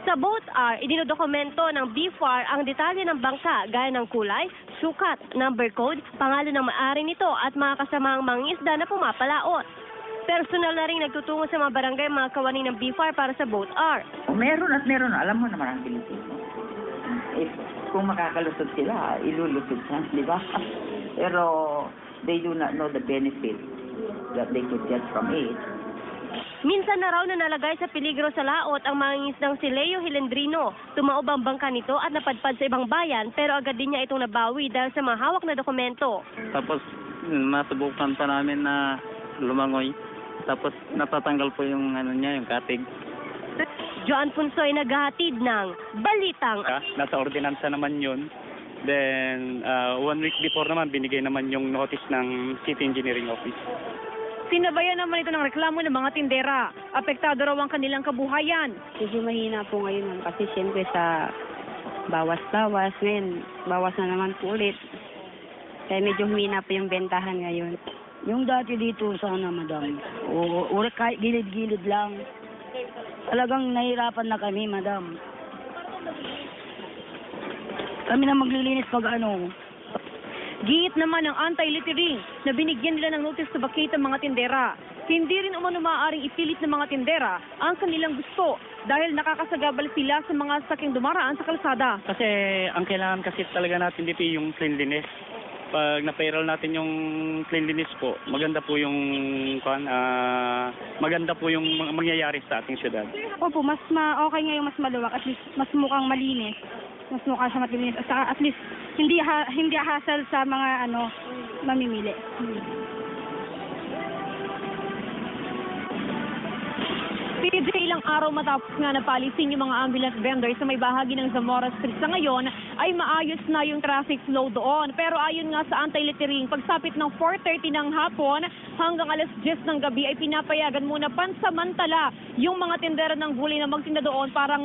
S2: Sa Boat R, idinodokumento ng BFAR ang detalye ng bangka gaya ng kulay, sukat, number code, pangalan ng may-ari nito at mga kasamang mangingisda na pumapalaot. Personal na rin nagtutungo sa mga barangay mga kawani ng BFAR para sa Boat R.
S19: Meron at meron. Alam mo naman ang Pilipino. Kung makakalusot sila, ilulusot na, di ba? Pero they do not know the benefit that they could get from it.
S2: Minsan na raw na nalagay sa peligro sa laot ang mangingisdang si Leo Hilendrino. Tumaob ang bangka nito at napadpad sa ibang bayan pero agad din niya itong nabawi dahil sa mahawak na dokumento.
S20: Tapos masubukan pa namin na lumangoy. Tapos natatanggal po yung yung katig.
S2: Joan Punsoy naghahatid ng balitang.
S23: Nasa ordinansa naman yun. Then 1 week before naman binigay naman yung notice ng City Engineering Office.
S7: Sinabayan naman ito ng reklamo ng mga tindera. Apektado raw ang kanilang kabuhayan.
S22: Medyo mahina po ngayon kasi siyempre sa bawas-bawas. Ngayon, bawas na naman po ulit. Kaya medyo humina po yung bentahan ngayon.
S24: Yung dati dito sana, madam. Kahit gilid-gilid lang. Talagang nahirapan na kami, madam. Kami na maglilinis pag
S7: Giit naman ng anti-littering na binigyan nila ng notice to vacate ang mga tindera. Hindi rin umano maaaring ipilit ng mga tindera ang kanilang gusto dahil nakakasagabal sila sa mga saking dumaraan sa kalsada.
S23: Kasi ang kailangan kasi talaga natin dito yung cleanliness. pag na-payroll natin yung cleanliness po, maganda po yung mangyayari sa ating syudad.
S5: Opo, mas okay ngayon, mas maluwag, at least mas mukhang malinis. Mas mukha siya malinis. At saka at least hindi hassle sa mga mamimili.
S7: PJ, ilang araw matapos nga napalisin yung mga ambulance vendors sa may bahagi ng Zamora Street sa ngayon, ay maayos na yung traffic flow doon. Pero ayon nga sa anti-littering, pagsapit ng 4:30 ng hapon hanggang alas 10 ng gabi ay pinapayagan muna pansamantala yung mga tindera ng gulay na magtinda doon, parang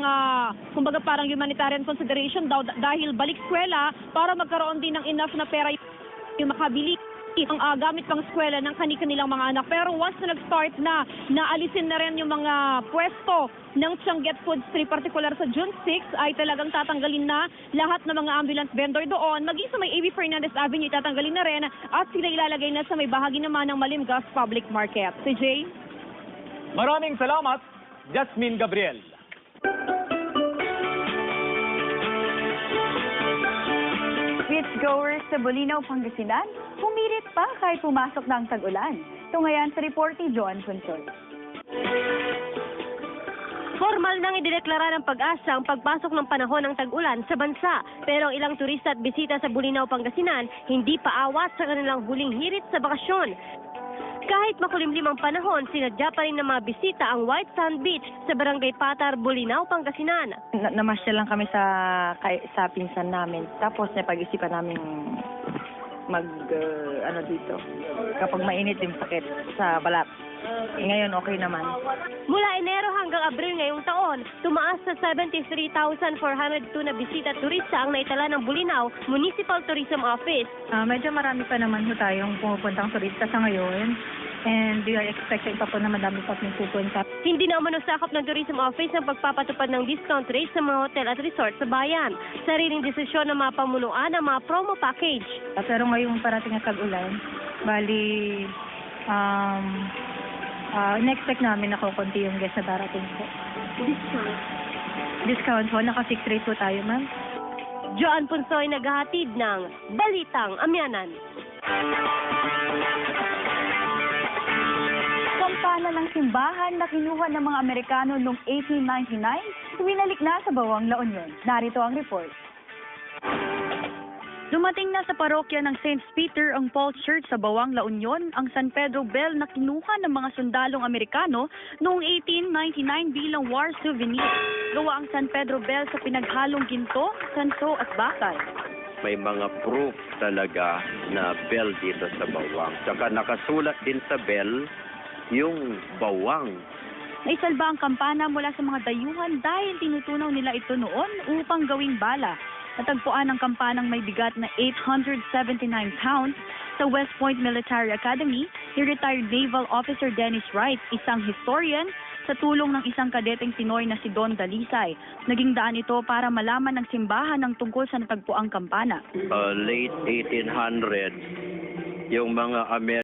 S7: humanitarian consideration daw, dahil balik eskwela para magkaroon din ng enough na pera yung makabili ang gamit pang eskwela ng kanilang mga anak. Pero once na nag-start na, naalisin na rin yung mga pwesto ng Tianguet Food Street, particular sa June 6, ay talagang tatanggalin na lahat ng mga ambulance vendor doon. Maging sa may A.B. Fernandez Avenue, tatanggalin na rin at sila ilalagay na sa may bahagi naman ng Malimgas Public Market. Si Jay?
S1: Maraming salamat, Jasmine Gabriel.
S6: Beachgoers sa Bulinaw, Pangasinan, humirit pa kahit pumasok na ang tag-ulan. Tungayan sa report ni Joan Punsoy.
S2: Formal nang idineklara ng Pag-asa ang pagpasok ng panahon ng tag-ulan sa bansa. Pero ang ilang turista at bisita sa Bulinaw, Pangasinan, hindi pa awas sa kanilang huling hirit sa bakasyon. Kahit makulimlim ang panahon, sinadya pa rin ng mga bisita ang White Sand Beach sa Barangay Patar, Bulinaw, Pangasinan.
S15: Namasyal lang kami sa pinsan namin. Tapos napag-isipan namin dito. Kapag mainit yung sakit sa balat. Ngayon okay naman.
S2: Mula Enero hanggang Abril ngayong taon, tumaas sa 73,402 na bisita at turista ang naitala ng Bulinaw Municipal Tourism Office.
S16: Medyo marami pa naman tayong pumupuntang turista sa ngayon. And we are expecting pa po na madami pa pong pupunta.
S2: Hindi na umano sakop ng Tourism Office ang pagpapatupad ng discount rate sa mga hotel at resort sa bayan. Sariling desisyon ng mga pamunuan ang mga promo package.
S16: Pero ngayong parating na tag-ulan, bali in-expect namin na kukunti yung guest na darating po. Discount po, naka-fixed rate po tayo, ma'am.
S2: Joan Punsoy, naghahatid ng Balitang Amyanan.
S6: Kampana ng simbahan na kinuha ng mga Amerikano noong 1899, winalik na sa Bawang La Union. Narito ang report.
S14: Dumating na sa parokya ng St. Peter ang Paul Church sa Bawang La Union ang San Pedro Bell na kinuha ng mga sundalong Amerikano noong 1899 bilang war souvenir. Gawa ang San Pedro Bell sa pinaghalong ginto, sanso at bakal.
S25: May mga proof talaga na bell dito sa bawang. Saka nakasulat din sa bell yung bawang.
S14: Naisalba ang kampana mula sa mga dayuhan dahil tinutunaw nila ito noon upang gawing bala. Natagpuan ang kampanang may bigat na 879 pounds sa West Point Military Academy ni retired Naval Officer Dennis Wright, isang historian, sa tulong ng isang kadeteng Pinoy na si Don Dalisay. Naging daan ito para malaman ng simbahan ng tungkol sa natagpuang kampana.
S25: Late 1800, yung mga